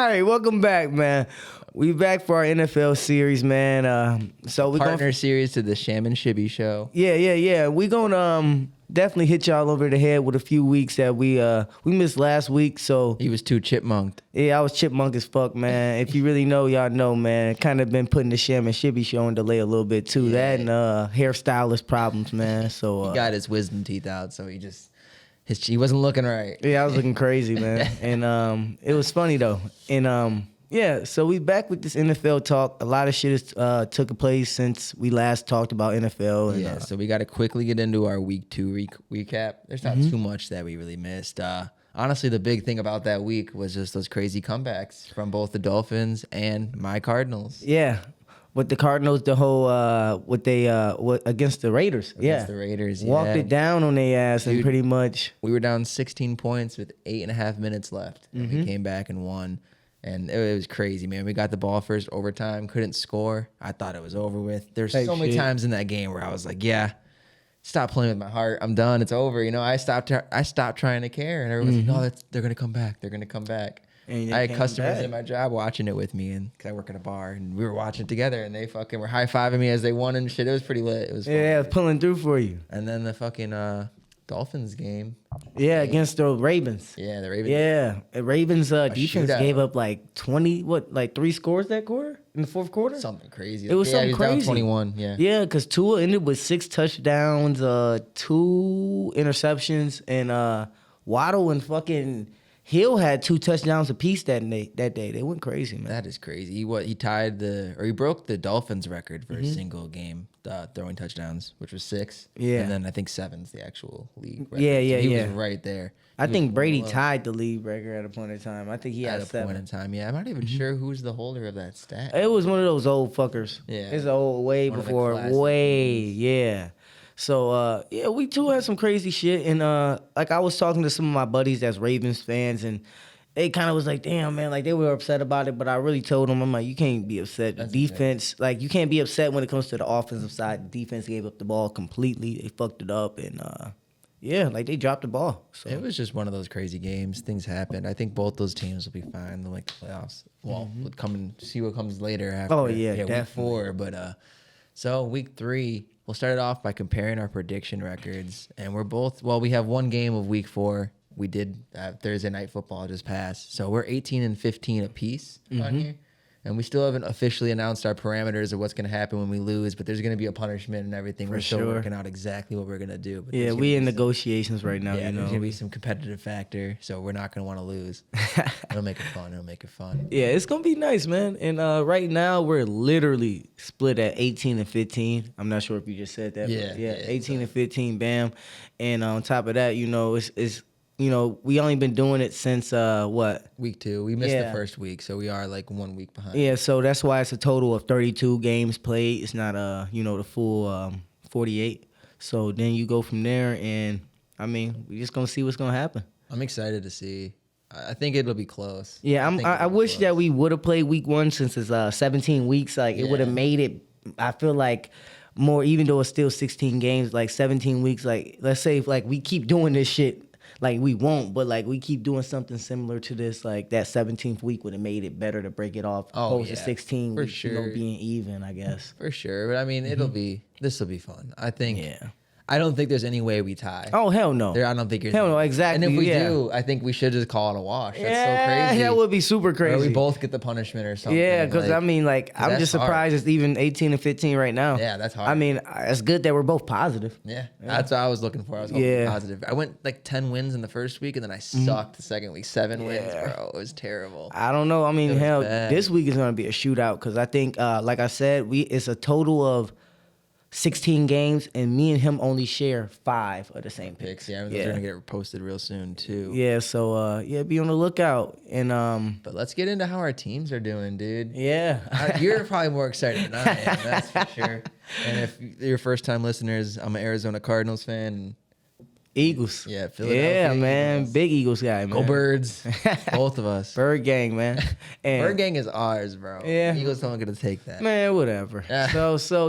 right, welcome back, man. We back for our NFL series, man. So we Partner series to the Sham Shibby show. Yeah. We gonna definitely hit y'all over the head with a few weeks that we missed last week. So He was too chipmunked. yeah, I was chipmunk as fuck, man. If you really know, y'all know, man. Kind of been putting the Sham and Shibby show in delay a little bit too. Yeah. That and hairstylist problems, man. So He got his wisdom teeth out, so he wasn't looking right. yeah, I was looking crazy, man. And it was funny though. And yeah, so we back with this NFL talk. A lot of shit has took place since we last talked about NFL. And, Yeah, so we got to quickly get into our week 2 recap. There's not too much that we really missed. Honestly, the big thing about that week was just those crazy comebacks from both the Dolphins and my Cardinals. yeah, with the Cardinals, the whole against the Raiders. Against the Raiders, walked yeah. it down on their ass and Dude. pretty much. We were down 16 points with 8.5 minutes left, and we came back and won. And it was crazy, man. We got the ball first overtime, couldn't score. I thought it was over with. There's so many times in that game where I was like, yeah, stop playing with my heart. I'm done. It's over. You know, I stopped trying to care. And everyone's like, no, they're going to come back. They're going to come back. And I had customers back. in my job watching it with me, and 'cause I work at a bar, and we were watching it together, and they fucking were high-fiving me as they won and shit. It was pretty lit. It was fun. Yeah, it was pulling through for you. And then the fucking Dolphins game. Yeah, against the Ravens. Yeah, the Ravens. Yeah, the Ravens defense shootout. gave up like 3 scores that quarter in the fourth quarter. Something crazy. It was something he was down crazy. 21, yeah. Yeah, because Tua ended with 6 touchdowns, 2 interceptions, and Waddle and fucking Hill had 2 touchdowns apiece that day. They went crazy, man. That is crazy. He broke the Dolphins record for a single game throwing touchdowns, which was 6. Yeah. And then I think 7's the actual league record. Yeah, So he yeah. was right there. I He think was Brady below. tied the league record at a point in time. I think he At had a 7. point in time. Yeah, I'm not even sure who's the holder of that stat. It was one of those old fuckers. Yeah. It's old way One of the before, classic yeah. So, yeah, we too had some crazy shit. And, like, I was talking to some of my buddies that's Ravens fans, and they kind of was like, damn, man, like, they were upset about it. But I really told them, I'm like, you can't be upset. The defense, like, you can't be upset when it comes to the offensive side. The defense gave up the ball completely. They fucked it up. And, yeah, like, they dropped the ball. So It was just one of those crazy games. Things happened. I think both those teams will be fine. They'll make the playoffs. Well, we'll come and see what comes later after. Oh, yeah, week definitely. 4. But so week 3, we'll start it off by comparing our prediction records. And we have one game of week 4. We did Thursday night football just passed. So we're 18-15 apiece on here. And we still haven't officially announced our parameters of what's going to happen when we lose, but there's going to be a punishment and everything. We're still sure. working out exactly what we're going to do. But yeah, there's we gonna in be negotiations right now, yeah, you know. there's going to be some competitive factor, so we're not going to want to lose. It'll make it fun. Yeah, it's gonna be nice, man. And right now we're literally split at 18-15. I'm not sure if you just said that. Yeah, but yeah, yeah, 18-15, bam. And on top of that, you know, it's we only been doing it since what? Week 2. We missed Yeah. the first week, so we are like 1 week behind. Yeah, so that's why it's a total of 32 games played. It's not the full 48. So then you go from there, and I mean, we just gonna see what's gonna happen. I'm excited to see. I think it'll be close. Yeah, I wish that we would have played week 1 since it's 17 weeks. Like it would have Yeah. made it. I feel like more, even though it's still 16 games, like 17 weeks. Like let's say if like we keep doing this shit, like we won't, but like we keep doing something similar to this, like that 17th week would have made it better to break it off. Oh, opposed to yeah, 16 for weeks, sure. being even, I guess. For sure, but I mean, this will be fun. I think. Yeah. I don't think there's any way we tie. Oh hell no. I don't think you're. Hell no, exactly. And if we yeah. do, I think we should just call it a wash. That's yeah, so crazy. that would be super crazy. Or we both get the punishment or something. Yeah, because like, I mean, like, I'm that's just surprised it's even 18-15 right now. Yeah, that's hard. I mean, it's good that we're both positive. Yeah, that's what I was looking for. I was hoping Yeah. positive. I went like 10 wins in the first week, and then I sucked the second week. 7 wins, bro. It was terrible. I don't know. I mean, It was hell, bad. this week is going to be a shootout because I think, like I said, it's a total of 16 games, and me and him only share 5 of the same picks. Yeah, those are gonna get posted real soon too. Yeah, so yeah, be on the lookout. And But let's get into how our teams are doing, dude. yeah, You're probably more excited than I am, that's for sure. And if you're first time listeners, I'm an Arizona Cardinals fan. And Eagles. Yeah, Philadelphia Yeah, man, Eagles. big Eagles guy, man. Go Birds, both of us. Bird gang, man. And Bird Gang is ours, bro. Yeah. Eagles don't get to take that. man, whatever. Yeah. So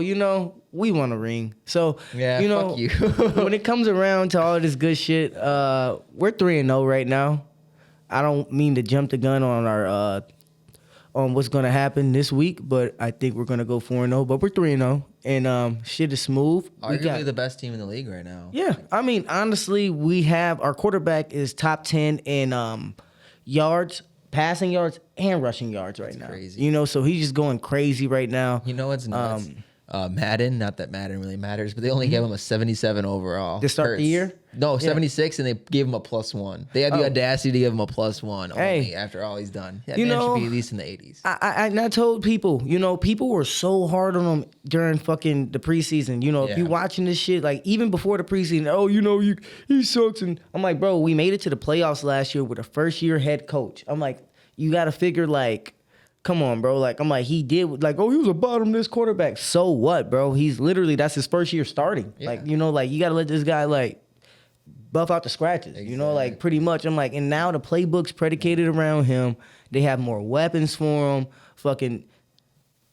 we want a ring. So Yeah, fuck you. when it comes around to all this good shit, we're 3-0 right now. I don't mean to jump the gun on our on what's gonna happen this week, but I think we're gonna go 4-0. But we're 3-0, and shit is smooth. Arguably the best team in the league right now. Yeah, I mean, honestly, we have our quarterback is top 10 in yards, passing yards, and rushing yards right now. Crazy. You know, so he's just going crazy right now. You know what's nuts? Madden, not that Madden really matters, but they only gave him a 77 overall. To start the year? No, 76, and they gave him a +1. They had the audacity to give him a +1 only after all he's done. That man should be at least in the 80s. I told people, you know, people were so hard on him during fucking the preseason. You know, if you watching this shit, like even before the preseason, oh, you know, he sucks. And I'm like, bro, we made it to the playoffs last year with a first-year head coach. I'm like, you got to figure, like, come on, bro. Like, I'm like, he did, like, oh, he was a bottom-list quarterback. So what, bro? He's literally, that's his first year starting. Yeah. Like, you know, like, you got to let this guy, like, buff out the scratches. Exactly. You know, like, pretty much. I'm like, and now the playbook's predicated around him. They have more weapons for him. Fucking,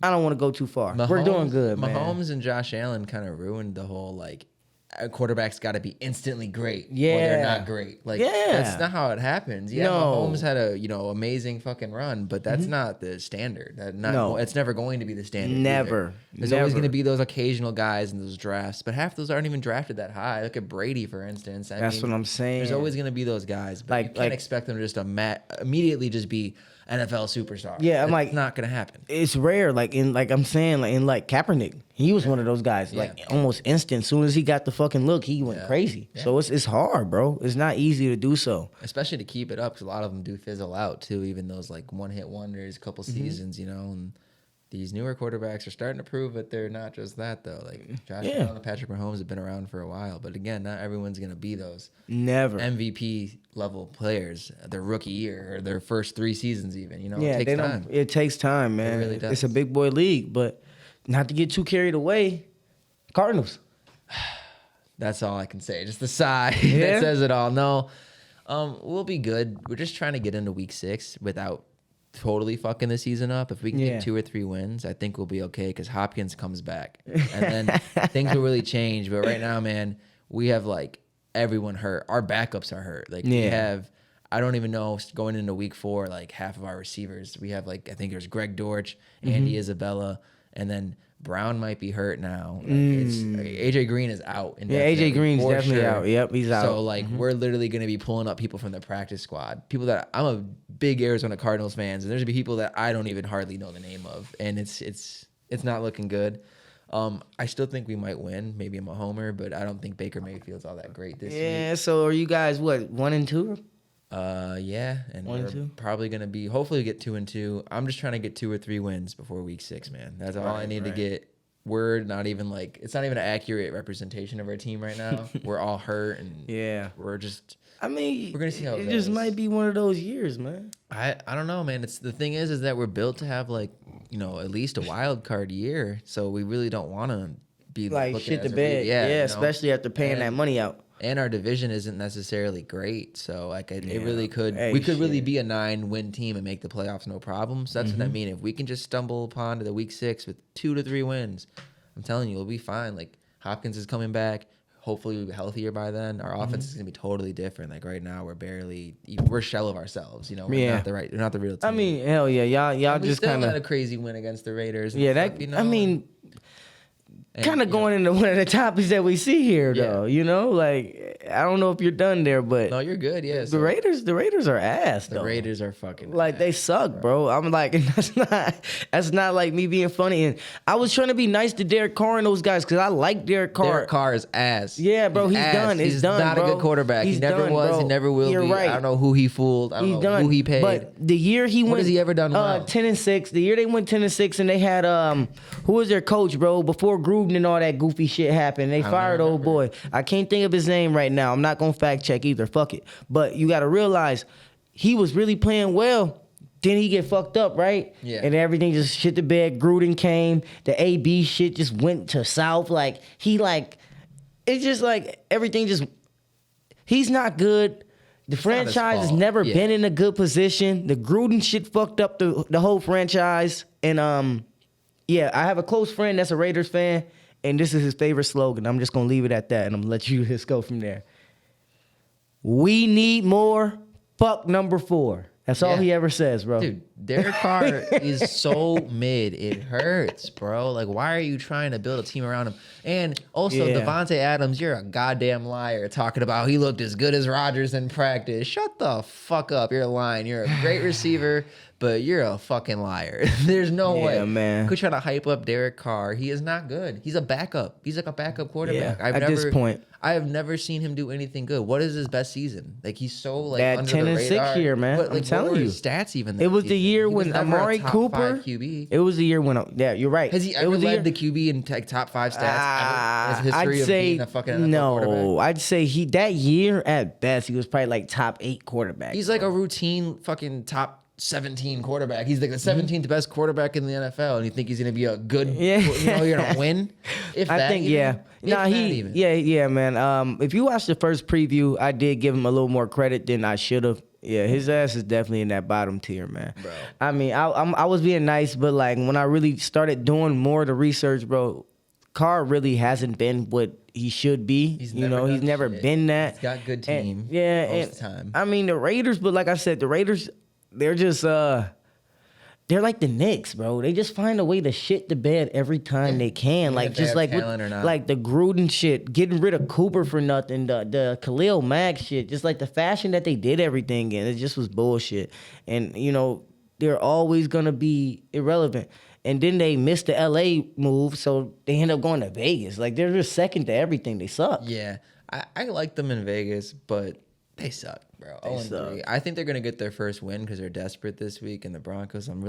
I don't want to go too far. We're doing good, man. Mahomes and Josh Allen kind of ruined the whole, like, a quarterback's got to be instantly great. Yeah. Or they're not great. Like, that's not how it happens. Yeah, Mahomes had a, you know, amazing fucking run, but that's not the standard. It's never going to be the standard. Never. There's always going to be those occasional guys in those drafts, but half those aren't even drafted that high. Look at Brady, for instance. I mean, what I'm saying. There's always going to be those guys, but you can't expect them to just immediately just be NFL superstar. Yeah, I'm like, it's not gonna happen. It's rare. Like I'm saying, like in Kaepernick, he was one of those guys. Like almost instant. As soon as he got the fucking look, he went crazy. Yeah. So it's hard, bro. It's not easy to do so, especially to keep it up, because a lot of them do fizzle out too. Even those like one hit wonders, couple seasons, you know. And these newer quarterbacks are starting to prove that they're not just that, though. Like Josh Allen and Patrick Mahomes have been around for a while, but again, not everyone's gonna be those MVP level players their rookie year or their first 3 seasons, even. You know, it takes time. It takes time, man. It really does. It's a big boy league, but not to get too carried away. Cardinals. That's all I can say. Just the sigh that says it all. No, we'll be good. We're just trying to get into week 6 without totally fucking the season up. If we can get 2 or 3 wins, I think we'll be okay, because Hopkins comes back and then things will really change. But right now, man, we have like everyone hurt. Our backups are hurt. Like we have, I don't even know, going into week 4, like half of our receivers. We have like, I think there's Greg Dortch, Andy Isabella, and then Brown might be hurt now. Like AJ Green is out. AJ Green's definitely out. Yep, he's out. So like we're literally going to be pulling up people from the practice squad. People that I'm a big Arizona Cardinals fans, and there's gonna be people that I don't even hardly know the name of, and it's not looking good. I still think we might win. Maybe I'm a homer, but I don't think Baker Mayfield's all that great this week. Yeah. So are you guys what, 1-2? Yeah, and we're probably gonna be. Hopefully, we get 2-2. I'm just trying to get 2 or 3 wins before week 6, man. That's all I need to get. We're not even like, it's not even an accurate representation of our team right now. We're all hurt, and we're just. I mean, we're gonna see how it goes. Just might be one of those years, man. I don't know, man. It's the thing is that we're built to have, like, you know, at least a wild card year. So we really don't want to be like shit the bed. Yeah, you know? Especially after paying that money out. And our division isn't necessarily great, so like it really could. We could really be a 9-win team and make the playoffs no problem. So that's what I mean. If we can just stumble upon to the week 6 with 2 to 3 wins, I'm telling you, we'll be fine. Like Hopkins is coming back. Hopefully we'll be healthier by then. Our offense is gonna be totally different. Like right now, we're shell of ourselves. You know, we're not the real team. I mean, hell yeah, y'all just kind of had a crazy win against the Raiders. Yeah, that. You know? I mean. Kind of going into one of the topics that we see here, though. You know, like I don't know if you're done there, but no, you're good. Yeah, the Raiders are ass. The Raiders are fucking like ass, they suck, bro. I'm like, that's not like me being funny. And I was trying to be nice to Derek Carr and those guys because I like Derek Carr. Derek Carr is ass. Yeah, bro, he's done. He's done. Not bro. A good quarterback. He never was. Bro. He never will be. Right. I don't know who he fooled. I don't know who he paid. But the year he went, what has he ever done? 10-6. The year they went 10-6, and they had who was their coach, bro? Before Gruden and all that goofy shit happened. They fired old boy. I can't think of his name right now. I'm not gonna fact check either. Fuck it. But you gotta realize he was really playing well. Then he get fucked up, right? Yeah. And everything just shit the bed. Gruden came. The AB shit just went to south. Like it's just like everything just. He's not good. The franchise has never been in a good position. The Gruden shit fucked up the whole franchise. And I have a close friend that's a Raiders fan. And this is his favorite slogan. I'm just going to leave it at that, and I'm going to let you just go from there. We need more. Fuck number 4. That's all he ever says, bro. Dude, Derek Carr is so mid. It hurts, bro. Like, why are you trying to build a team around him? And also, Yeah. Devontae Adams, you're a goddamn liar talking about he looked as good as Rodgers in practice. Shut the fuck up. You're lying. You're a great receiver, but you're a fucking liar. There's no way. Man. Could try to hype up Derek Carr. He is not good. He's a backup. He's like a backup quarterback. Yeah, this point. I have never seen him do anything good. What is his best season? Like, he's so like That under 10 the and 6 radar. year, man. What, like, I'm telling what were you. his stats even. It was the year He was when never a Amari top Cooper. 5 QB. It was the year when. Yeah, you're right. Has he it ever was led the QB in top 5 stats ever? His history I'd of say being a fucking NFL quarterback? no. I'd say that year at best he was probably like top 8 quarterback. He's like a routine fucking top 17 quarterback. He's like the 17th best quarterback in the NFL, and you think he's gonna be a good? Yeah. You're gonna win. If I that think even? yeah. If Nah, that even. yeah, man. If you watch the first preview, I did give him a little more credit than I should have. Yeah, his ass is definitely in that bottom tier, man. Bro. I mean, I was being nice, but like when I really started doing more of the research, bro, Carr really hasn't been what he should be. He's he's never shit. been that. He's got good team. And, yeah, most and of the time. I mean the Raiders, but like I said, the Raiders, they're just they're like the Knicks, bro. They just find a way to shit the bed every time they can. Like if they just have like talent or not. like the Gruden shit, getting rid of Cooper for nothing, the Khalil Mack shit, just like the fashion that they did everything in, it just was bullshit. And they're always gonna be irrelevant. And then they missed the LA move, so they end up going to Vegas. Like they're just second to everything. They suck. Yeah, I like them in Vegas, but they suck, bro. They 0-3. suck. I think they're gonna get their first win because they're desperate this week. And the Broncos, I'm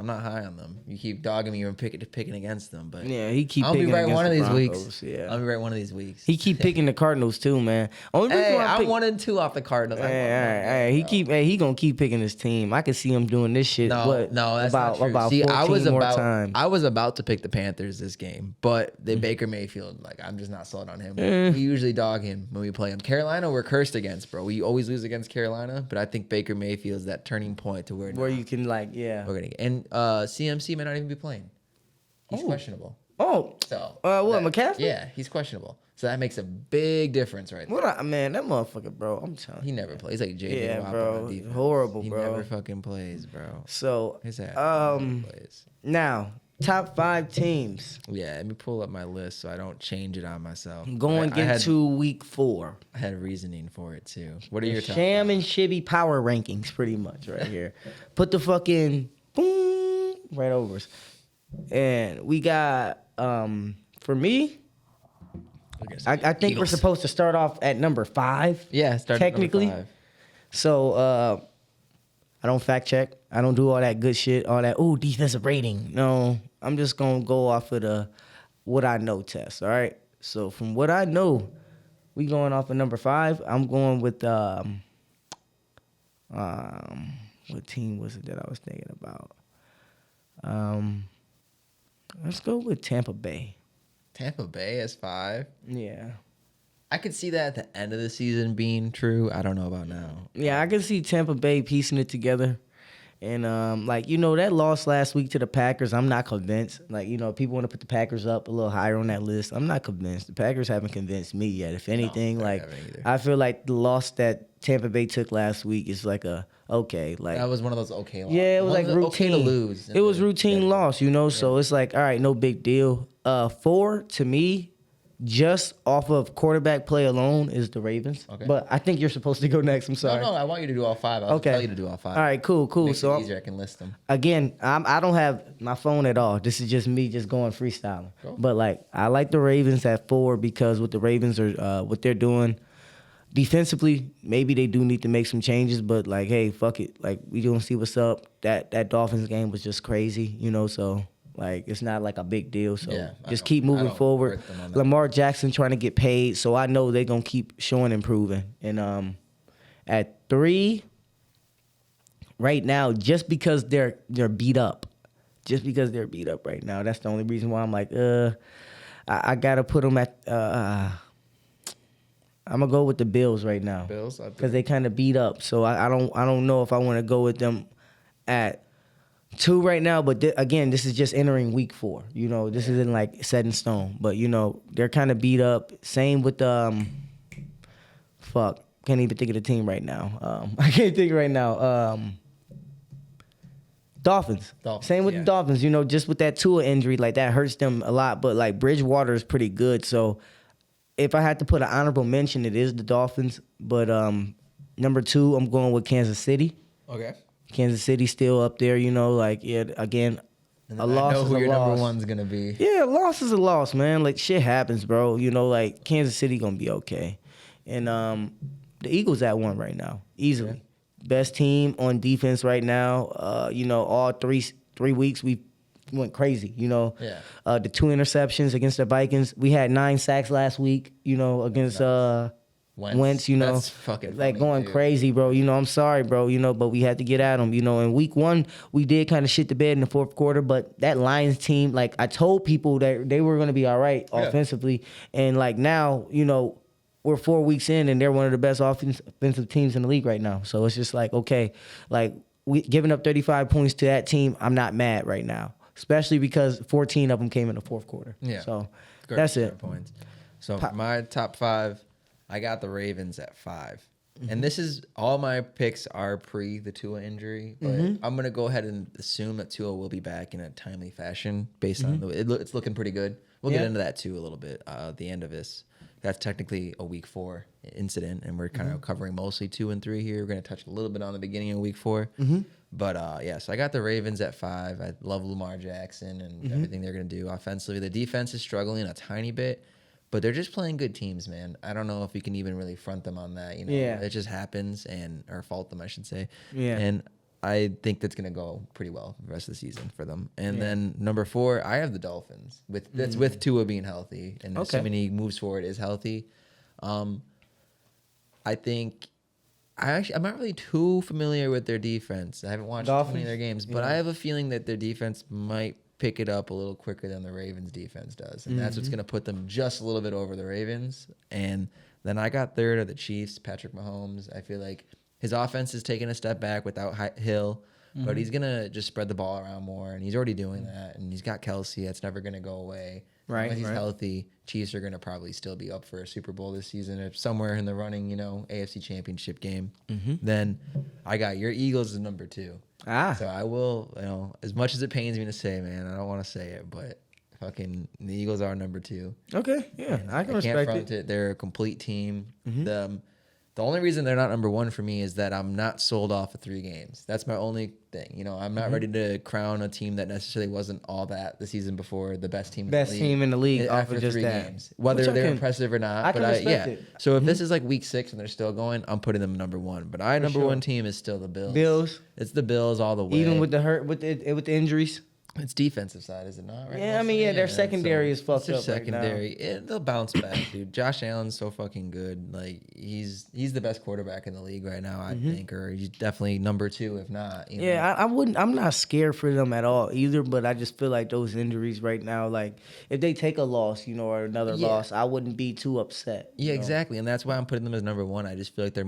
not high on them. You keep dogging me and picking against them, but Yeah, he keep I'll picking be right against one of the these Broncos. weeks. Yeah. I'll be right one of these weeks. He keep picking the Cardinals too, man. Only reason Hey, why I'm 1-2 off the Cardinals. He gonna keep picking his team. I can see him doing this shit. No, that's not true. About See, 14 more times. I was about to pick the Panthers this game, but the Baker Mayfield, like, I'm just not sold on him. We usually dog him when we play him. Carolina, we're cursed against, bro. We always lose against Carolina, but I think Baker Mayfield's that turning point to where you can we're gonna get. And CMC may not even be playing. He's questionable. Oh, So McCaffrey? Yeah, he's questionable. So that makes a big difference right there. Man, that motherfucker, bro. I'm telling He you. never plays. He's like JJ Yeah, Watt bro. on defense. Horrible, he bro. He never fucking plays, bro. So, His ass never plays. now top 5 teams Yeah, let me pull up my list so I don't change it on myself. going into week 4. I had reasoning for it too. What are your top Sham 5? and Shibby power rankings, pretty much right here. Put the fucking boom right over us, and we got for me. I think we're supposed to start off at number 5. Yeah, start technically. at number 5. So I don't fact check. I don't do all that good shit. All that defensive rating. No, I'm just gonna go off of the what I know test. All right. So from what I know, we going off of number 5. I'm going with what team was it that I was thinking about? Let's go with Tampa Bay. Tampa Bay as 5. Yeah. I could see that at the end of the season being true. I don't know about now. Yeah, I can see Tampa Bay piecing it together. And that loss last week to the Packers, I'm not convinced. Like, people want to put the Packers up a little higher on that list. I'm not convinced. The Packers haven't convinced me yet. If anything, I feel like the loss that Tampa Bay took last week is like that was one of those okay losses. Yeah, it was like routine. Okay to lose. It was routine loss, so it's like, all right, no big deal. 4 to me, just off of quarterback play alone, is the Ravens. Okay. But I think you're supposed to go next. I'm sorry. No, I want you to do all 5. I'll tell you to do all 5. All right, cool. Makes So it easier. I can list them. Again, I don't have my phone at all. This is just me just going freestyling. Cool. But I like the Ravens at 4 because what the Ravens are, what they're doing defensively, maybe they do need to make some changes. But hey, fuck it. We gonna see what's up. That Dolphins game was just crazy, So it's not like a big deal. So Yeah, just keep moving forward. work them on that. Lamar Jackson trying to get paid, so I know they're gonna keep showing improving. And at 3. Right now, just because they're beat up. Just because they're beat up right now. That's the only reason why I'm like, I gotta put them at I'm gonna go with the Bills right now. Bills? Because they kind of beat up. So I don't know if I want to go with them at 2 right now. But again, this is just entering week 4. This isn't set in stone. But they're kind of beat up. Same with can't even think of the team right now. I can't think right now. Dolphins. Same with the Dolphins. You know, just with that Tua injury, like that hurts them a lot. But like Bridgewater is pretty good. So if I had to put an honorable mention, it is the Dolphins. But number 2, I'm going with Kansas City. Okay. Kansas City still up there. You know, like again. A loss is a loss. I know who your number 1's gonna be. Yeah, a loss is a loss, man. Like shit happens, bro. You know, like Kansas City gonna be okay, and the Eagles at 1 right now, easily. Yeah. Best team on defense right now. You know, all three weeks we went crazy. You know, the 2 interceptions against the Vikings. We had 9 sacks last week. You know, against Wentz, you know, that's fucking like funny, going dude. crazy, bro. You know, I'm sorry, bro. You know, but we had to get at them. You know, in week 1, we did kind of shit the bed in the 4th quarter, but that Lions team, like I told people that they were going to be all right offensively, and like now, you know, we're 4 weeks in, and they're one of the best offensive teams in the league right now. So it's just like, okay, like we giving up 35 points to that team, I'm not mad right now, especially because 14 of them came in the 4th quarter. Yeah, so that's it. Points. So for my top 5. I got the Ravens at 5. And this is all my picks are pre the Tua injury, but I'm going to go ahead and assume that Tua will be back in a timely fashion based on it's looking pretty good. We'll get into that too a little bit at the end of this. That's technically a week 4 incident, and we're kind of covering mostly 2 and 3 here. We're going to touch a little bit on the beginning of week 4. But so I got the Ravens at 5. I love Lamar Jackson and everything they're going to do offensively. The defense is struggling a tiny bit. But they're just playing good teams, man. I don't know if we can even really front them on that. You know, it just happens, or fault them, I should say. Yeah. And I think that's gonna go pretty well the rest of the season for them. And then number 4, I have the Dolphins. That's with Tua being healthy, and assuming he moves forward is healthy. I think I'm not really too familiar with their defense. I haven't watched too many of their games, but I have a feeling that their defense might pick it up a little quicker than the Ravens defense does. And that's what's going to put them just a little bit over the Ravens. And then I got 3rd of the Chiefs, Patrick Mahomes. I feel like his offense is taking a step back without Hill, but he's going to just spread the ball around more. And he's already doing that. And he's got Kelsey. That's never going to go away. Right. As he's healthy, Chiefs are going to probably still be up for a Super Bowl this season or somewhere in the running, you know, AFC Championship game. Then I got your Eagles as number 2. So I will, you know, as much as it pains me to say, man, I don't want to say it, but fucking the Eagles are number 2. Okay, yeah, I can respect front it. They're a complete team. The only reason they're not number 1 for me is that I'm not sold off of 3 games. That's my only thing. You know, I'm not ready to crown a team that necessarily wasn't all that the season before the best team in the league after just 3 that. games. Whether they're impressive or not. I can respect it. So if this is like week 6 and they're still going, I'm putting them number 1. But number 1 team is still the Bills. It's the Bills all the way. Even with the hurt with the injuries. It's defensive side, is it not? Right? Yeah, I mean, their secondary is fucked up. Secondary, right now. They'll bounce back, dude. Josh Allen's so fucking good. Like he's the best quarterback in the league right now, I think, or he's definitely number 2, if not. You know? I wouldn't. I'm not scared for them at all either. But I just feel like those injuries right now, like if they take a loss, you know, or another loss, I wouldn't be too upset. Yeah, exactly, and that's why I'm putting them as number 1. I just feel like they're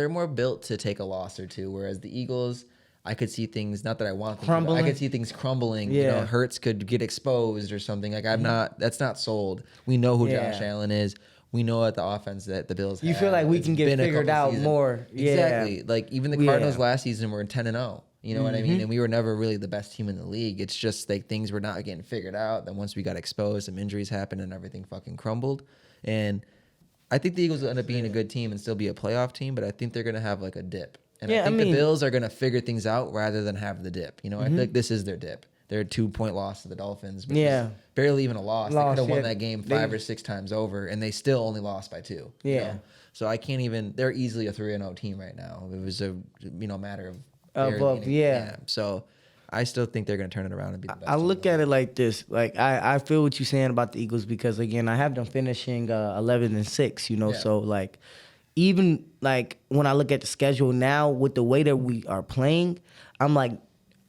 more built to take a loss or 2, whereas the Eagles. I could see things, not that I want them to, but I could see things crumbling. Yeah. You know, Hurts could get exposed or something. Like that's not sold. We know who Josh Allen is. We know at the offense that the Bills have. You feel like we can get figured out more. Exactly. Like even the Cardinals last season were 10-0. You know what I mean? And we were never really the best team in the league. It's just like things were not getting figured out. Then once we got exposed, some injuries happened and everything fucking crumbled. And I think the Eagles will end up being a good team and still be a playoff team, but I think they're going to have like a dip. And I think the Bills are going to figure things out rather than have the dip. You know, I feel like this is their dip. They're a 2-point loss to the Dolphins, which is barely even a loss. They could have won that game 5 or 6 times over, and they still only lost by 2. Yeah. You know? So I can't even. They're easily a 3-0 team right now. It was a matter of So I still think they're going to turn it around and be the best. I look at it like this. Like I feel what you're saying about the Eagles because again I have them finishing 11-6. You know, so like. Even like when I look at the schedule now with the way that we are playing, I'm like,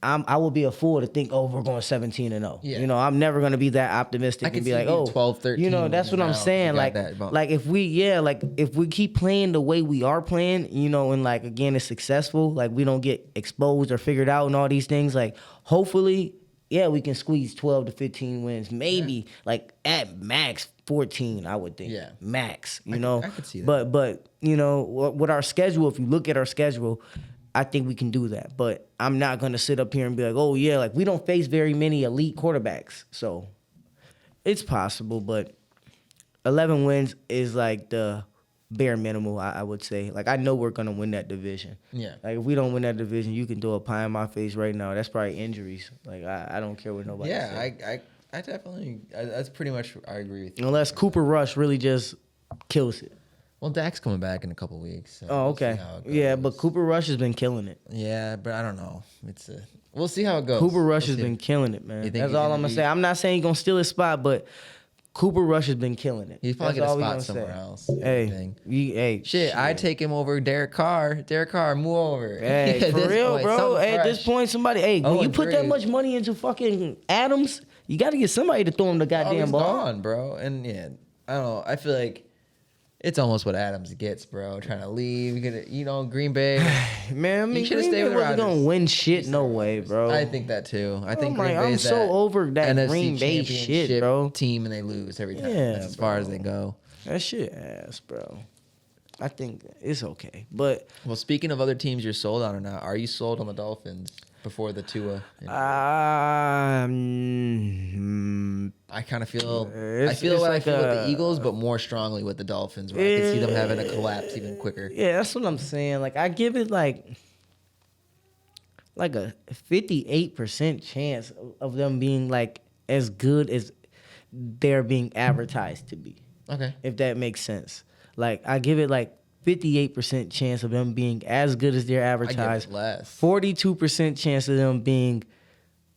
I will be a fool to think, we're going 17-0. Yeah. You know, I'm never going to be that optimistic and be like, 12, 13. You know, that's what I'm saying. Like if we keep playing the way we are playing, you know, and like again, it's successful. Like we don't get exposed or figured out and all these things. Like hopefully, we can squeeze 12 to 15 wins, maybe like at max 14, I would think. Yeah. Max, you know. I could see that. But you know, with our schedule, if you look at our schedule, I think we can do that. But I'm not gonna sit up here and be like, oh yeah, like we don't face very many elite quarterbacks. So it's possible, but 11 wins is like the bare minimum, I would say. Like, I know we're going to win that division. Yeah. Like, if we don't win that division, you can throw a pie in my face right now. That's probably injuries. Like, I don't care what nobody says. Yeah, I definitely, that's pretty much, I agree with you. Unless Cooper Rush really just kills it. Well, Dak's coming back in a couple weeks. So Oh, okay. Yeah, but Cooper Rush has been killing it. Yeah, but I don't know. We'll see how it goes. Cooper Rush has been killing it, man. That's all I'm going to say. I'm not saying he's going to steal his spot, but Cooper Rush has been killing it. He's probably going to spot somewhere else. Hey, shit, I'd take him over Derek Carr. Derek Carr, move over. Hey, for real, bro. Hey, at this point, somebody, when you put that much money into fucking Adams, you got to get somebody to throw him the goddamn ball. Gone, bro. And yeah, I don't know. I feel like it's almost what Adams gets, bro. Trying to leave, Green Bay. Man, I mean, Green Bay wasn't gonna win shit, no way, bro. I think that too. I think Green Bay's I'm so over that NFC Green Bay shit, bro. Team, and they lose every time. Yeah, that's as far as they go. That shit ass, bro. I think it's okay, but well, speaking of other teams you're sold on or not, are you sold on the Dolphins before the Tua? I kind of feel I feel with the Eagles, but more strongly with the Dolphins, where I can see them having a collapse even quicker. Yeah, that's what I'm saying. Like, I give it like a 58% chance of them being like as good as they're being advertised to be. Okay, if that makes sense. Like, I give it like 58% chance of them being as good as they're advertised. I give it less. 42% chance of them being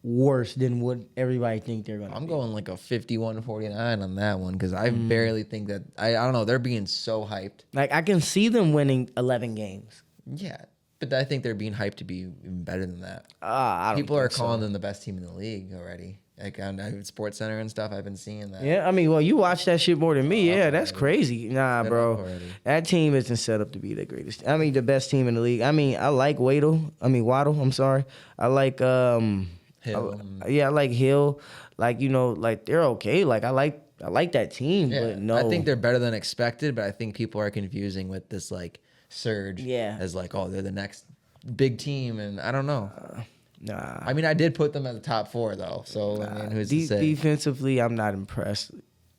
worse than what everybody think they're going to be. I'm going like a 51-49 on that one because I barely think that I don't know, they're being so hyped. Like, I can see them winning 11 games. Yeah, but I think they're being hyped to be even better than that. I don't People are think calling so. them the best team in the league already. Like on Sports Center and stuff, I've been seeing that. Yeah, I mean, well, you watch that shit more than me. Yeah, that's crazy. Nah, bro. That team isn't set up to be the greatest. I mean, the best team in the league. I mean, I like Waddle. I'm sorry. I like Hill. I like Hill. Like, like they're okay. Like, I like that team, but no. I think they're better than expected, but I think people are confusing with this like surge as like, oh, they're the next big team, and I don't know. Nah. I mean, I did put them at the top 4 though, so I mean, who's to say? Defensively, I'm not impressed.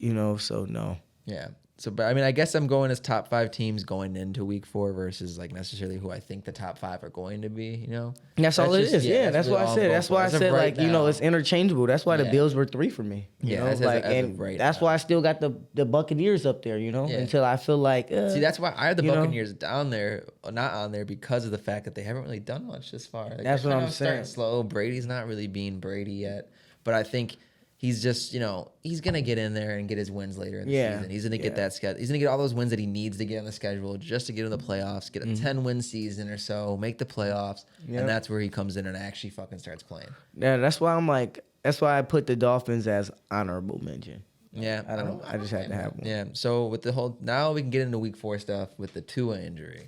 So no. Yeah. So, but I mean, I guess I'm going as top 5 teams going into week 4 versus like necessarily who I think the top 5 are going to be, That's all it is. Yeah, that's what I said. That's why I said, like, it's interchangeable. That's why the Bills were 3 for me. That's why I still got the Buccaneers up there, until I feel like. See, that's why I have the Buccaneers down there, not on there, because of the fact that they haven't really done much this far. Like, that's what I'm saying. Slow. Brady's not really being Brady yet, but I think he's just, he's going to get in there and get his wins later in the season. He's going to get that schedule. He's going to get all those wins that he needs to get on the schedule just to get in the playoffs, get a 10-win season or so, make the playoffs, and that's where he comes in and actually fucking starts playing. Yeah, that's why that's why I put the Dolphins as honorable mention. Yeah. I just had to have one. Yeah, so with now we can get into week 4 stuff with the Tua injury.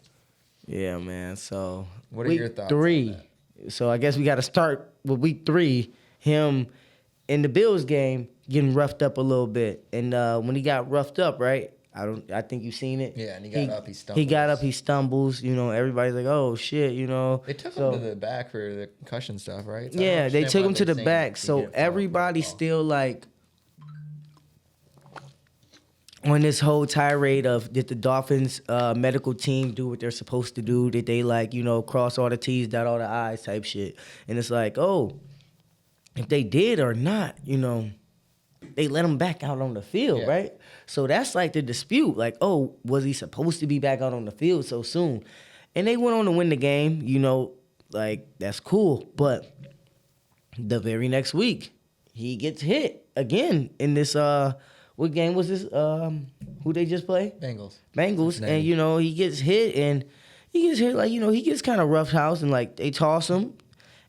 Yeah, man. So what are your thoughts 3. on that? So I guess we got to start with week 3, him in the Bills game getting roughed up a little bit. And when he got roughed up, right? I think you've seen it. Yeah, and he got up, he stumbles. He got up, he stumbles. Everybody's like, oh shit, They took him to the back for the concussion stuff, right? So yeah, they took him to the back. So everybody's still like on this whole tirade of, did the Dolphins medical team do what they're supposed to do? Did they cross all the T's, dot all the I's type shit? And it's like, oh, if they did or not, they let him back out on the field, right? So that's like the dispute. Like, oh, was he supposed to be back out on the field so soon? And they went on to win the game, like, that's cool. But the very next week, he gets hit again in this, what game was this? Who they just play? Bengals. And, he gets hit, and he gets kind of roughhoused, and, like, they toss him.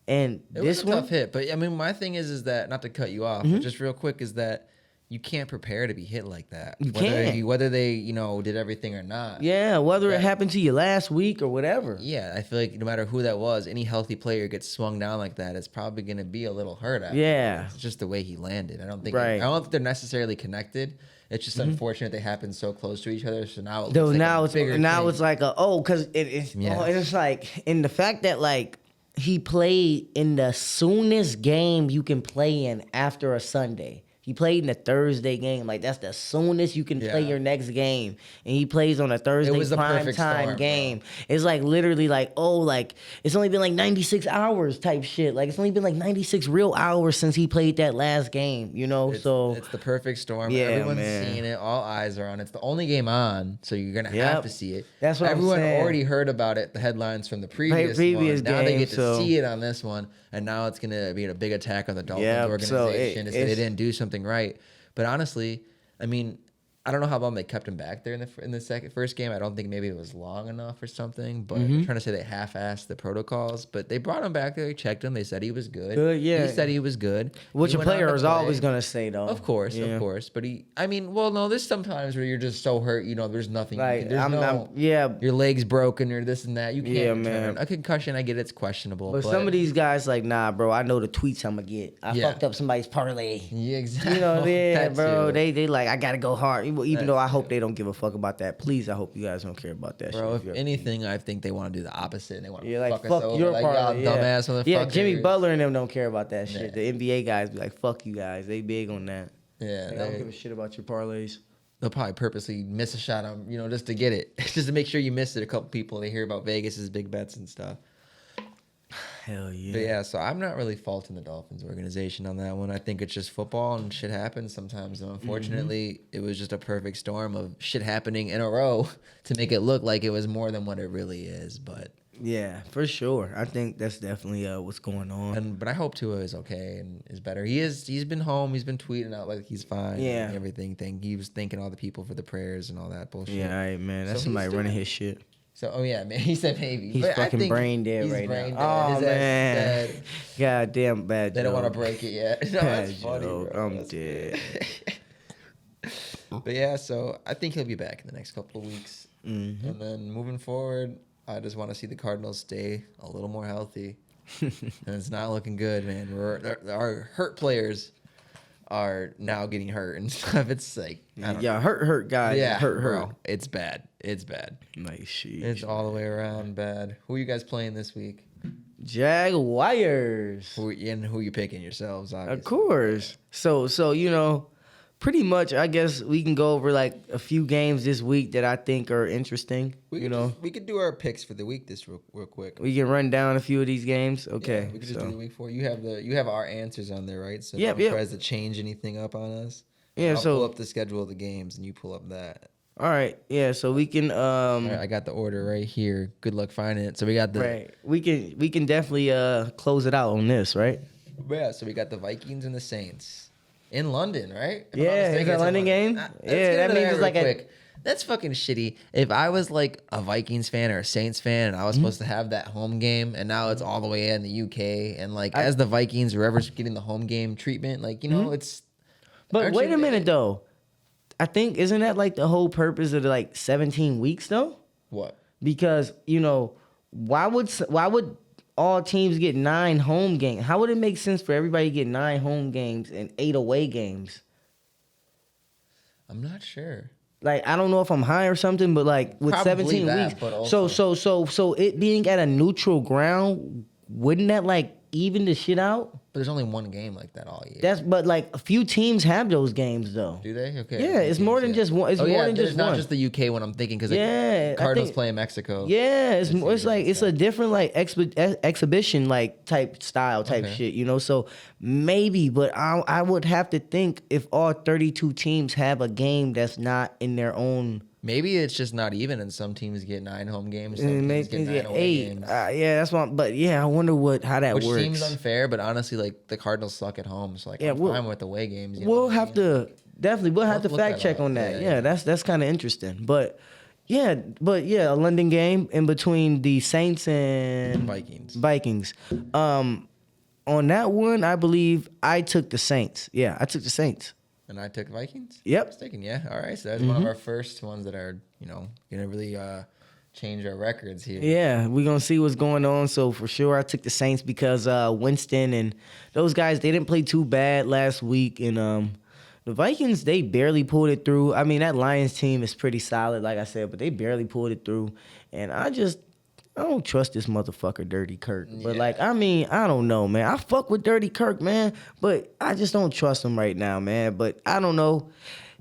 And it was a tough hit, but I mean, my thing is that, not to cut you off, but just real quick, is that you can't prepare to be hit like that. Whether they did everything or not. Yeah, whether it happened to you last week or whatever. Yeah, I feel like no matter who that was, any healthy player gets swung down like that, it's probably going to be a little hurt after. Yeah, it's just the way he landed. I don't think right. I don't think they're necessarily connected. It's just unfortunate they happen so close to each other. So now it Though looks like now a it's bigger now thing. it's like because it's like, and the fact that like he played in the soonest game you can play in after a Sunday. He played in a Thursday game. Like, that's the soonest you can play your next game. And he plays on a Thursday was the prime perfect time storm, game. bro. It's like literally like, like it's only been like 96 hours type shit. Like, it's only been like 96 real hours since he played that last game, you know? It's the perfect storm. Yeah, Everyone's man. seeing it. All eyes are on it. It's the only game on, so you're going to have to see it. That's what Everyone I'm saying. already heard about it, the headlines from the previous one. Now they get to see it on this one, and now it's going to be a big attack on the Dolphins organization to say they didn't do something right. But honestly, I mean, I don't know how long they kept him back there in the first game. I don't think maybe it was long enough or something. But I'm trying to say they half-assed the protocols. But they brought him back there. They checked him. They said he was good. He said he was good. Which a player is always gonna say, though. Of course. But there's sometimes where you're just so hurt. There's nothing. Like, your leg's broken or this and that. You can't return. Man. A concussion, I get it's questionable. But some of these guys, like, nah, bro, I know the tweets I'm gonna get. I fucked up somebody's parlay. Yeah, exactly. Bro. They like, I gotta go hard. Even though I hope they don't give a fuck about that. Please, I hope you guys don't care about that bro, shit. if anything, I think they want to do the opposite and they want to like, fuck us over. your Like, parlay. y'all dumbass motherfuckers. Yeah, Jimmy Butler and them don't care about that shit. The NBA guys be like, fuck you guys. They big on that. Yeah. Like, I don't give a shit about your parlays. They'll probably purposely miss a shot on, just to get it. Just to make sure you miss it. A couple people, they hear about Vegas's big bets and stuff. Hell yeah. But yeah, so I'm not really faulting the Dolphins organization on that one. I think it's just football and shit happens sometimes. And unfortunately, it was just a perfect storm of shit happening in a row to make it look like it was more than what it really is. But yeah, for sure. I think that's definitely what's going on. But I hope Tua is okay and is better. He's been home. He's been tweeting out like he's fine. Yeah. And everything. He was thanking all the people for the prayers and all that bullshit. Yeah, all right, man. That's somebody running his shit. So, man, he said maybe. He's fucking brain dead right now. Oh, man. Goddamn bad joke. They don't want to break it yet. No, that's funny, bro. I'm dead. But yeah, so I think he'll be back in the next couple of weeks. Mm-hmm. And then moving forward, I just want to see the Cardinals stay a little more healthy. And it's not looking good, man. Our hurt players are now getting hurt and stuff. It's like, hurt guys. Yeah, hurt. Bro, it's bad. It's bad. Like, shit. It's all the way around bad. Who are you guys playing this week? Jaguars. Who you picking yourselves, obviously. Of course. So pretty much, I guess we can go over like a few games this week that I think are interesting. We could do our picks for the week real quick. We can run down a few of these games. Okay. Yeah, we could just do the week 4. You have our answers on there, right? So yep, no one tries to change anything up on us. Yeah, I'll pull up the schedule of the games and you pull up that. All right. Yeah, so we can All right, I got the order right here. Good luck finding it. So we got the right. We can definitely close it out on this, right? Yeah, so we got the Vikings and the Saints. In London, right? It's a London game. That means it's like That's fucking shitty. If I was like a Vikings fan or a Saints fan and I was supposed to have that home game and now it's all the way in the UK and like as the Vikings, whoever's getting the home game treatment, like, it's... But wait a minute though. I think, isn't that like the whole purpose of the like 17 weeks though? What? Because, why would all teams get 9 home games? How would it make sense for everybody to get 9 home games and 8 away games? I'm not sure. Like, I don't know if I'm high or something, but like with Probably 17 that, weeks. but also- So it being at a neutral ground, wouldn't that like even the shit out? But there's only one game like that all year. But like a few teams have those games though. Do they? Okay. Yeah, it's more than just one. It's more than just not one. just the UK one I'm thinking because I Cardinals think- play in Mexico. Yeah, it's a different like exhibition like type style type shit, So maybe, but I would have to think if all 32 teams have a game that's not in their own. Maybe it's just not even, and some teams get 9 home games, some teams get 9 away 8. games. That's what. But I wonder how that Which works. seems unfair, but honestly, like the Cardinals suck at home, so like I'm fine with away games. We'll have to fact check on that. Yeah, that's kind of interesting. But a London game in between the Saints and Vikings. On that one, I believe I took the Saints. Yeah, I took the Saints. And I took Vikings? Yep. Mistaken, yeah. All right, so that's one of our first ones that are, going to really change our records here. Yeah, we're going to see what's going on. So, for sure, I took the Saints because Winston and those guys, they didn't play too bad last week. And The Vikings, they barely pulled it through. I mean, that Lions team is pretty solid, like I said, but they barely pulled it through. And I don't trust this motherfucker, Dirty Kirk. But, I mean, I don't know, man. I fuck with Dirty Kirk, man, but I just don't trust him right now, man. But I don't know.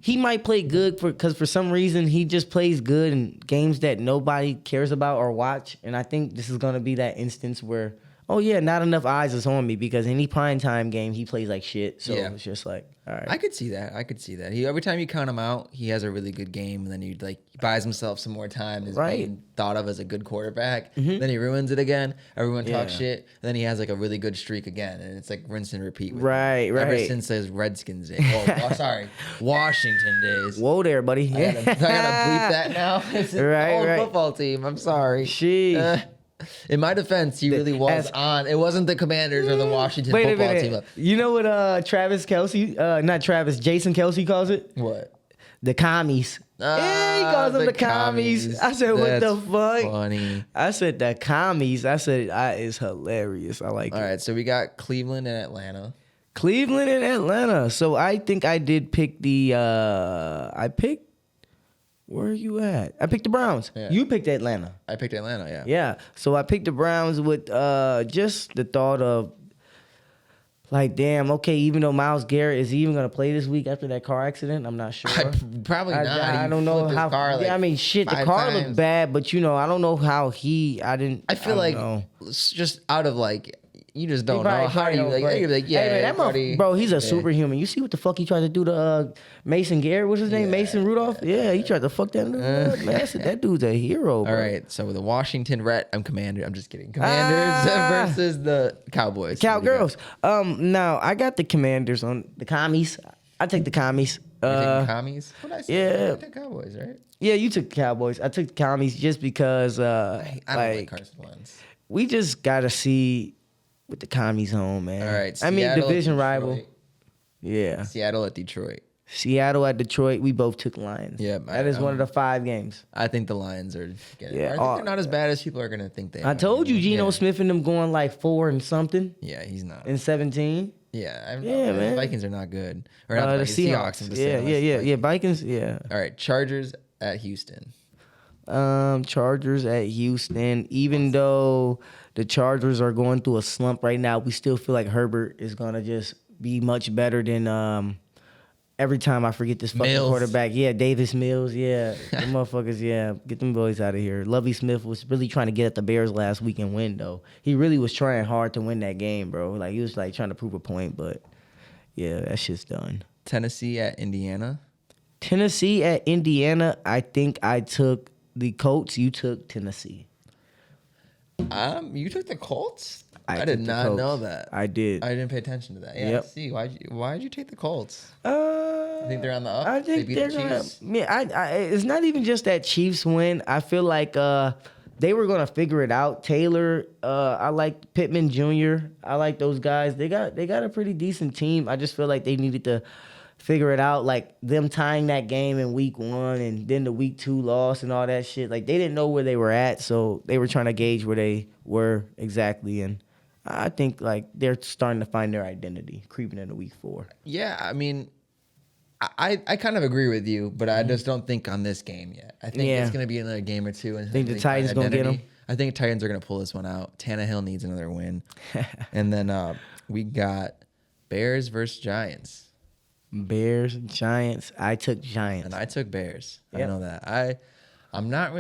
He might play good because for some reason he just plays good in games that nobody cares about or watch. And I think this is going to be that instance where, oh, yeah, not enough eyes is on me because any primetime game he plays like shit. So it's just like, all right. I could see that. Every time you count him out, he has a really good game, and then he buys himself some more time as being thought of as a good quarterback. Then he ruins it again. Everyone talks shit. And then he has like a really good streak again, and it's like rinse and repeat. Right. Ever since his Redskins days. Washington days. Whoa there, buddy. I gotta bleep that now. It's an old football team. I'm sorry. Sheesh. In my defense, he really was on. It wasn't the Commanders or the Washington football team. You know what Jason Kelsey calls it? What? The commies. Yeah, he calls them the commies. I said, what the fuck? Funny. I said, the commies. I said, it's hilarious. I like it. All right, so we got Cleveland and Atlanta. So I think I did pick where are you at? I picked the Browns. Yeah. You picked Atlanta. I picked Atlanta, yeah. Yeah. So I picked the Browns with just the thought of, like, damn, okay, even though Myles Garrett is even going to play this week after that car accident, I'm not sure. Probably not. I don't know how. The car looked bad, but, I don't know how I feel like just out of, like, you just don't know. How do you bro, he's a superhuman. You see what the fuck he tried to do to Mason Garrett? What's his name? Mason Rudolph? Yeah, he tried to fuck that dude up, man. I said, that dude's a hero, bro. All right, so with the Washington I'm Commander. I'm just kidding. Commanders versus the Cowboys. Cowgirls. Now, I got the Commanders on the commies. I take the commies. You taking commies? What did I say? Yeah. I took Cowboys, right? Yeah, you took the Cowboys. I took the commies just because I don't like Carson Wentz. We just got to see with the commies home, man. All right. Seattle division rival. Yeah. Seattle at Detroit. We both took Lions. Yeah. That is one of the 5 games. I think the Lions are getting it. I think they're not as bad as people are going to think they are. I told you Geno Smith and them going like 4 and something. Yeah, he's not. In 17. Yeah. Man. The Vikings are not good. Or not the Seahawks. Yeah. Vikings, yeah. All right. Chargers at Houston. Chargers at Houston. Even though the Chargers are going through a slump right now, we still feel like Herbert is gonna just be much better than every time I forget this fucking quarterback. Yeah, Davis Mills. Yeah, the motherfuckers. Yeah, get them boys out of here. Lovie Smith was really trying to get at the Bears last week and win though. He really was trying hard to win that game, bro. Like he was like trying to prove a point, but yeah, that shit's done. Tennessee at Indiana. I think I took the Colts. You took Tennessee. You took the Colts? I took did not know that. I did. I didn't pay attention to that. Yeah, yep. See, why'd you take the Colts? I think they're on the up. I think they beat the Chiefs. It's not even just that Chiefs win. I feel like they were gonna figure it out. Taylor, I like Pittman Jr. I like those guys. They got a pretty decent team. I just feel like they needed to figure it out, like them tying that game in week 1 and then the week 2 loss and all that shit. Like they didn't know where they were at, so they were trying to gauge where they were exactly. And I think like they're starting to find their identity, creeping into week 4. Yeah, I mean, I kind of agree with you, but I just don't think on this game yet. I think it's going to be another game or two. And think the Titans going to get them? I think Titans are going to pull this one out. Tannehill needs another win. And then we got Bears versus Giants. Bears, Giants. I took Giants. And I took Bears. Yep. I know that. I'm not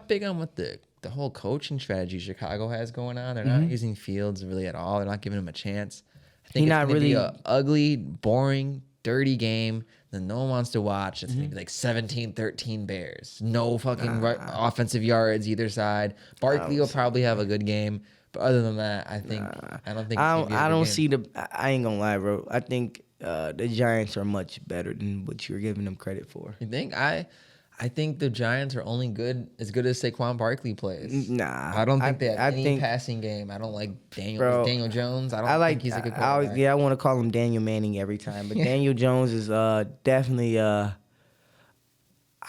big on what the whole coaching strategy Chicago has going on. They're not using Fields really at all. They're not giving him a chance. I think it's going to be an ugly, boring, dirty game that no one wants to watch. It's going to be like 17-13 Bears. No fucking offensive yards either side. Barkley will probably have a good game. But other than that, I don't think it's gonna be a good game. I ain't going to lie, bro. I think the Giants are much better than what you're giving them credit for. You think? I think the Giants are only as good as Saquon Barkley plays. Nah. I don't think they have any passing game. I don't like Daniel Jones. I think he's a good quarterback. I want to call him Daniel Manning every time. But Daniel Jones is definitely I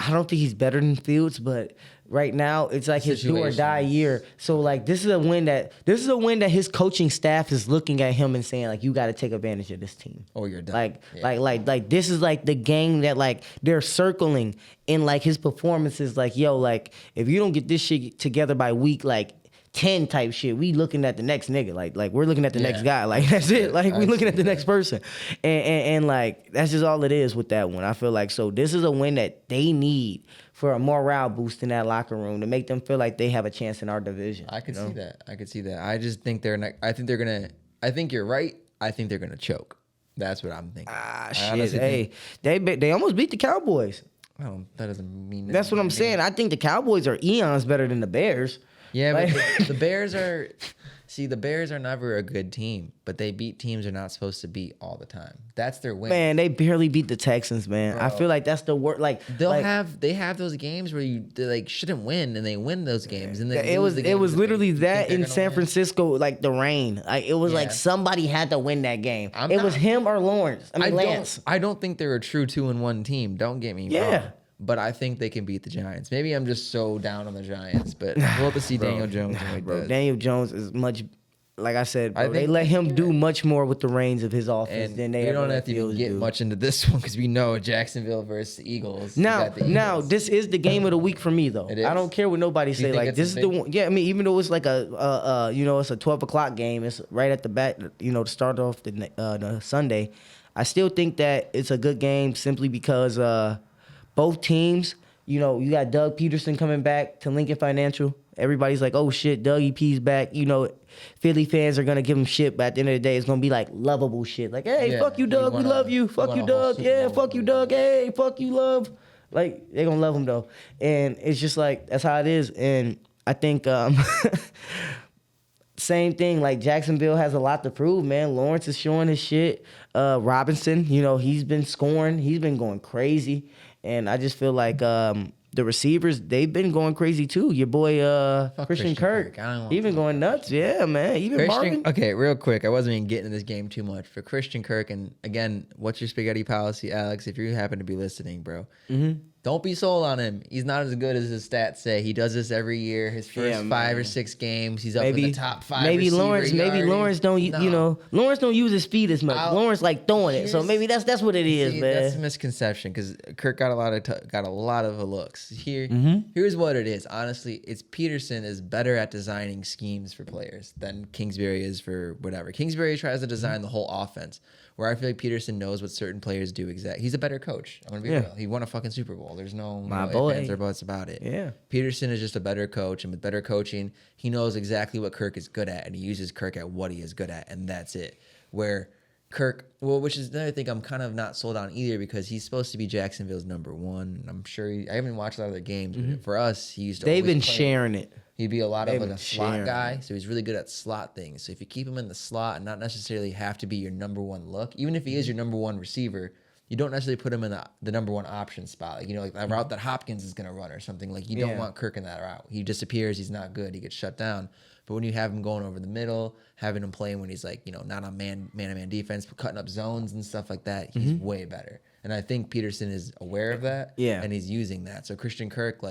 don't think he's better than Fields, but right now, it's like his do or die Situations. year. So like this is a win that his coaching staff is looking at him and saying like, you got to take advantage of this team. Or you're done. Like, Yeah. like this is like the game that like they're circling in like his performances. Like, yo, like if you don't get this shit together by week like 10 type shit, we looking at the next nigga. Like we're looking at the next guy. Like that's it. Like we looking at the next person. And like that's just all it is with that one. I feel like so this is a win that they need for a morale boost in that locker room to make them feel like they have a chance in our division. I could see that. I could see that. I just think they're not. I think you're right. I think they're gonna choke. That's what I'm thinking. Shit. Hey, they almost beat the Cowboys. That doesn't mean That's what I'm saying. I think the Cowboys are eons better than the Bears. Yeah, Like- but the Bears are. See, the Bears are never a good team, but they beat teams they're not supposed to beat all the time. That's their win. Man, they barely beat the Texans, man. Bro. I feel like that's the worst. Like They have those games where they like shouldn't win and they win those games and it was literally that in San Francisco, like the rain. Like it was like somebody had to win that game. It was him or Lawrence. Lance. I don't think they're a true 2-1 team. Don't get me wrong. But I think they can beat the Giants. Maybe I'm just so down on the Giants, but we'll have to see Daniel Jones. Bro, Daniel Jones is much. Like I said, bro, I think they let him do much more with the reins of his offense than they we ever don't let have to even Fields get do. much into this one because we know Jacksonville versus the Eagles. Now, the Eagles. this is the game of the week for me though. It is? I don't care what nobody say. think Like it's this a is the big- one. Yeah, I mean, even though it's like a it's a 12 o'clock game. It's right at the back. To start off the Sunday. I still think that it's a good game simply because both teams. You got Doug Peterson coming back to Lincoln Financial. Everybody's like, oh shit, Dougie P's back. Philly fans are gonna give him shit, but at the end of the day, it's gonna be like lovable shit. Like, hey, fuck you, Doug. We love you. Fuck you, Doug. Yeah, fuck you, Doug. Hey, fuck you, love. Like, they're gonna love him though. And it's just like that's how it is. And I think same thing, like Jacksonville has a lot to prove, man. Lawrence is showing his shit. Robinson, he's been scoring. He's been going crazy. And I just feel like the receivers, they've been going crazy too. Your boy Christian Kirk. He's been going nuts. Yeah, man. Even Marvin. Okay, real quick. I wasn't even getting in this game too much. For Christian Kirk, and again, what's your spaghetti policy, Alex? If you happen to be listening, bro. Mm-hmm. Don't be sold on him. He's not as good as his stats say. He does this every year. His first 5 or 6 games, he's up in the top 5. Maybe Lawrence don't Lawrence don't use his speed as much. Lawrence like throwing it. So maybe that's what it is, man. That's a misconception because Kirk got a lot of looks. Here's what it is. Honestly, it's Peterson is better at designing schemes for players than Kingsbury is for whatever. Kingsbury tries to design the whole offense. Where I feel like Peterson knows what certain players do exactly. He's a better coach. I'm gonna be real. He won a fucking Super Bowl. There's no ifs, ands, or buts about it. Yeah. Peterson is just a better coach, and with better coaching, he knows exactly what Kirk is good at, and he uses Kirk at what he is good at, and that's it. Where Kirk, which is another thing I'm kind of not sold on either because he's supposed to be Jacksonville's number 1. I'm sure I haven't watched a lot of their games, but for us, he used to. They've been sharing it. He'd be a lot of like a slot guy, so he's really good at slot things. So if you keep him in the slot and not necessarily have to be your number 1 look, even if he is your number 1 receiver, you don't necessarily put him in the number 1 option spot. Like, like that route that Hopkins is going to run or something. Like, you don't want Kirk in that route. He disappears. He's not good. He gets shut down. But when you have him going over the middle, having him playing when he's like, not on man-to-man defense, but cutting up zones and stuff like that, he's way better. And I think Peterson is aware of that. Yeah. And he's using that. So Christian Kirk,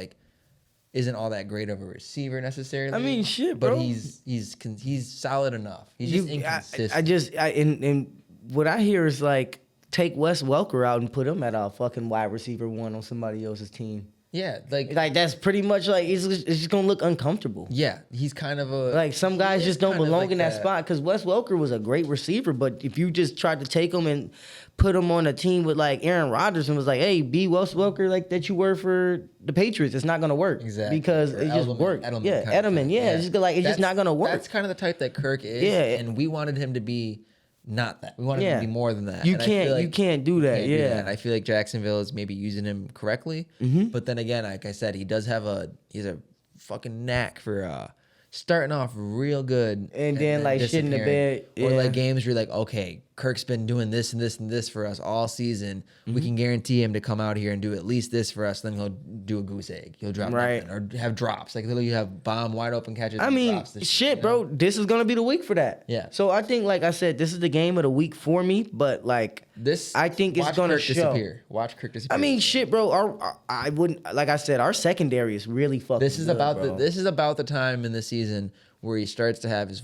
isn't all that great of a receiver necessarily. I mean, shit, bro. But he's solid enough. He's just inconsistent. And what I hear is like take Wes Welker out and put him at a fucking wide receiver 1 on somebody else's team. Yeah, like that's pretty much like it's just gonna look uncomfortable. Yeah, he's kind of a like some guys just don't belong in that spot because Wes Welker was a great receiver, but if you just tried to take him and put him on a team with like Aaron Rodgers and was like, hey, be Wes Welker like that you were for the Patriots, it's not gonna work because it just worked. Edelman, it's just not gonna work. That's kind of the type that Kirk is, and we wanted him to be. Not that. We wanted him to be more than that. You can't do that. And I feel like Jacksonville is maybe using him correctly. But then again, like I said, he's a fucking knack for starting off real good and then like shitting the bed. Or like games where you're like, okay, Kirk's been doing this and this and this for us all season. We can guarantee him to come out here and do at least this for us. Then he'll do a goose egg. He'll drop nothing or have drops. Like literally, you have bomb wide open catches. I mean, shit, bro. This is gonna be the week for that. Yeah. So I think, like I said, this is the game of the week for me. But like, I think it's watch gonna Kirk show. disappear. Watch Kirk disappear. I mean, shit, bro. I wouldn't, like I said, our secondary is really fucking. This is good, about bro. this is about the time in the season where he starts to have his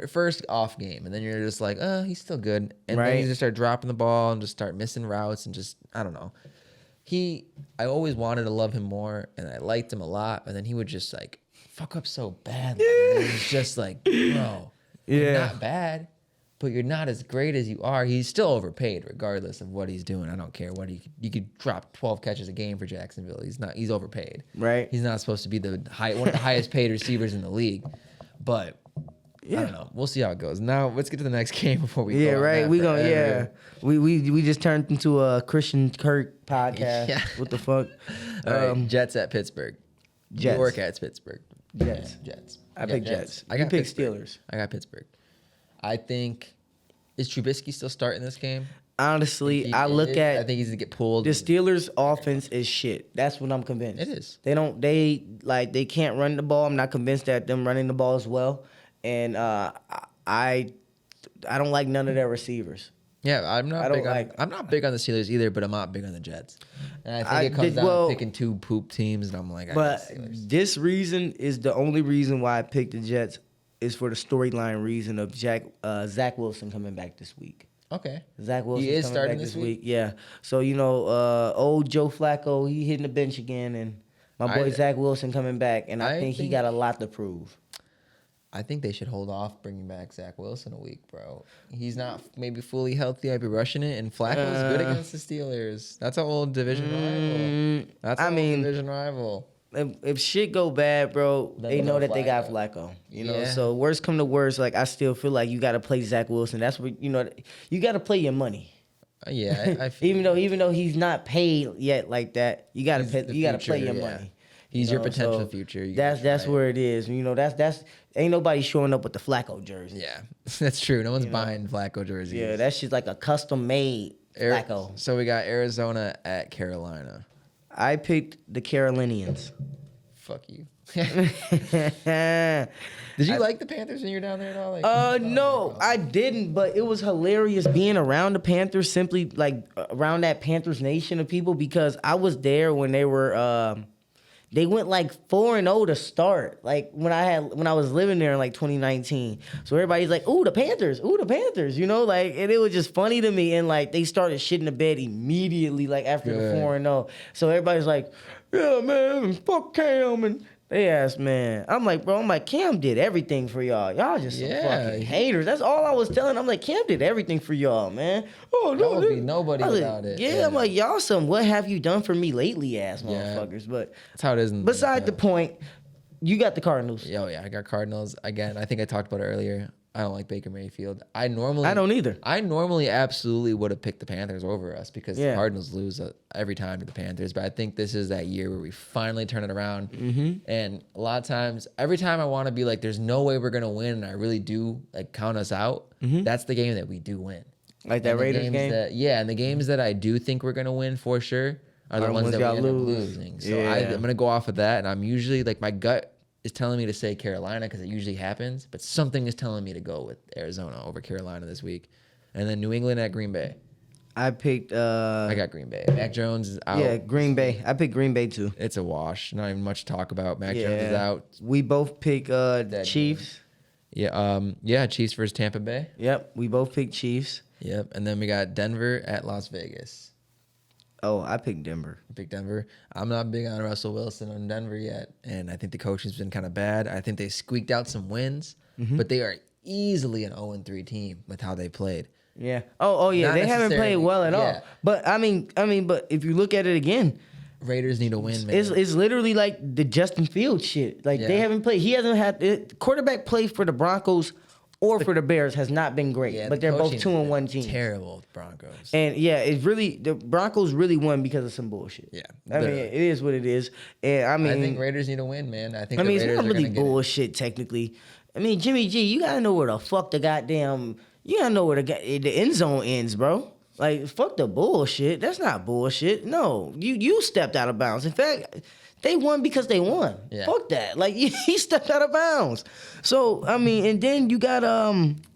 first off game, and then you're just like, he's still good, and then you just start dropping the ball and just start missing routes and just I don't know. I always wanted to love him more, and I liked him a lot, and then he would just like fuck up so badly. And it was just like, bro, you're not bad, but you're not as great as you are. He's still overpaid regardless of what he's doing. I don't care what you could drop 12 catches a game for Jacksonville. He's overpaid. Right. He's not supposed to be one of the highest paid receivers in the league. But I don't know. We'll see how it goes. Now let's get to the next game before we go. Right. We gonna we just turned into a Christian Kirk podcast. Yeah. What the fuck? All right, Jets at Pittsburgh. Jets. New York at Pittsburgh. Jets. Yeah, Jets. I picked Jets. I You got picked Pittsburgh. Steelers. I got Pittsburgh. I think is Trubisky still starting this game? Honestly, I at think he's gonna get pulled. the Steelers' offense is shit. That's what I'm convinced. It is. They can't run the ball. I'm not convinced that them running the ball as well. And I don't like none of their receivers. Yeah, I'm not big on the Steelers either, but I'm not big on the Jets. And I think it comes down to picking two poop teams, and I'm like, but this reason is the only reason why I picked the Jets is for the storyline reason of Zach Wilson coming back this week. Okay. Zach Wilson is coming starting back this week? Yeah. So old Joe Flacco, he hitting the bench again, and my boy Zach Wilson coming back, and I think he got a lot to prove. I think they should hold off bringing back Zach Wilson a week, bro. He's not maybe fully healthy. I'd be rushing it, and Flacco's good against the Steelers. That's an old division rival. Division rival. If shit go bad, bro, they know that they got Flacco. You know, so worst come to worst, like I still feel like you got to play Zach Wilson. That's what you got to play your money. Yeah, I feel even though he's not paid yet like that, you got to play your money. He's your potential future. That's where it is. That's ain't nobody showing up with the Flacco jersey. Yeah, that's true. No one's buying Flacco jerseys. Yeah, that shit's like a custom made Flacco. So we got Arizona at Carolina. I picked the Carolinians. Fuck you. Did you like the Panthers when you were down there at all? No, I didn't. But it was hilarious being around the Panthers, simply like around that Panthers nation of people, because I was there when they were. They went like 4-0 to start, like when I was living there in like 2019. So everybody's like, "Ooh, the Panthers! Ooh, the Panthers!" You know, like, and it was just funny to me. And like they started shitting the bed immediately, like after the 4-0. So everybody's like, "Yeah, man, fuck Cam," and they asked, man. I'm like, Cam did everything for y'all. Y'all just some fucking haters. That's all I was telling. I'm like, Cam did everything for y'all, man. Oh no, there would be nobody without it. Yeah, I'm like, y'all some what have you done for me lately ass motherfuckers. But that's how it is. Beside the point, you got the Cardinals. Oh yeah, I got Cardinals again. I think I talked about it earlier. I don't like Baker Mayfield. I don't either. I normally absolutely would have picked the Panthers over us because the Cardinals lose every time to the Panthers. But I think this is that year where we finally turn it around. Mm-hmm. And a lot of times, every time I want to be like, there's no way we're going to win, and I really do like count us out, that's the game that we do win. Like that Raiders game? And the games that I do think we're going to win for sure are the ones that we end up losing. So I'm going to go off of that, and I'm usually like my gut is telling me to say Carolina because it usually happens, but something is telling me to go with Arizona over Carolina this week. And then New England at Green Bay. I picked I got Green Bay. Mac Jones is out. Yeah, Green Bay. I picked Green Bay too. It's a wash. Not even much to talk about. Mac Jones is out. We both pick Chiefs. Yeah, Chiefs versus Tampa Bay. Yep, we both picked Chiefs. Yep, and then we got Denver at Las Vegas. Oh, I picked Denver. Pick Denver. I'm not big on Russell Wilson on Denver yet, and I think the coaching's been kind of bad. I think they squeaked out some wins, but they are easily an 0-3 team with how they played. Yeah. Oh yeah. They haven't played well at all. But I mean, but if you look at it again, Raiders need a win, man. It's literally like the Justin Fields shit. Like they haven't played. He hasn't had quarterback play for the Broncos or for the Bears has not been great, but they're both 2-1 teams. Terrible Broncos. And it's really the Broncos really won because of some bullshit. Yeah, I mean it is what it is. And I think Raiders need a win, man. I think it's not really bullshit technically. I mean, Jimmy G, you gotta know where the fuck the end zone ends, bro. Like fuck the bullshit. That's not bullshit. No, you stepped out of bounds. In fact, They won because they won. Yeah. Fuck that. Like he stepped out of bounds. So I mean, and then you got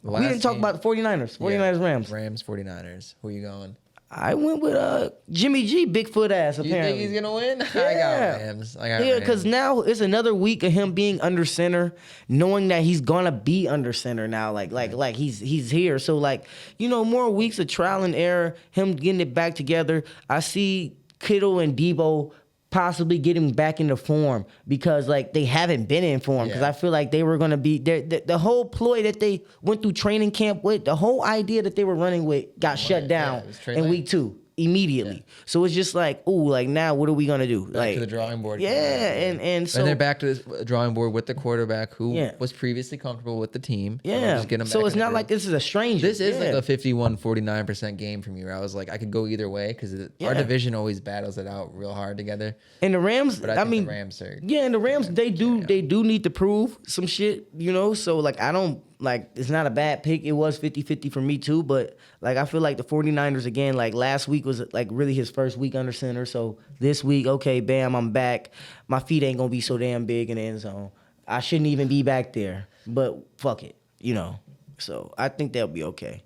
we didn't talk about the 49ers. 49ers Rams. Rams 49ers. Who you going? I went with Jimmy G, Bigfoot ass. Apparently, You think he's gonna win? Yeah. I got Rams. Yeah, because now it's another week of him being under center, knowing that he's gonna be under center now. Like he's here. So like, more weeks of trial and error, him getting it back together. I see Kittle and Debo possibly getting back into form because like they haven't been in form because I feel like they were going to be the whole ploy that they went through training camp with, the whole idea that they were running with got shut down in week 2 immediately. Yeah. So it's just like, now what are we going to do? Back to the drawing board. Yeah, and so they're back to the drawing board with the quarterback who was previously comfortable with the team. Yeah. So it's not like this is a stranger. This is like a 51-49% game for me where I was like, I could go either way because our division always battles it out real hard together. And the Rams, but I mean, the Rams are. Yeah, and the Rams, they do need to prove some shit, So like, I don't. Like, it's not a bad pick. It was 50-50 for me, too. But, like, I feel like the 49ers, again, like, last week was, like, really his first week under center. So, this week, okay, bam, I'm back. My feet ain't going to be so damn big in the end zone. I shouldn't even be back there. But, fuck it, So, I think they'll be okay.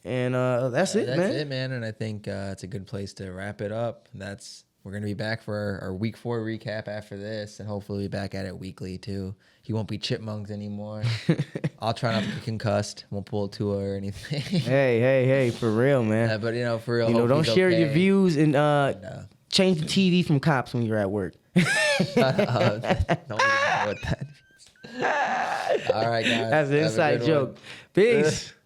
And that's it, man. That's it, man. And I think it's a good place to wrap it up. We're going to be back for our week 4 recap after this. And hopefully be back at it weekly, too. He won't be chipmunks anymore. I'll try not to get concussed. Won't pull a tour or anything. Hey, for real, man. But for real, don't share your views and change the TV from cops when you're at work. Shut up. Don't even know what that means. All right, guys. That's an inside joke. Peace.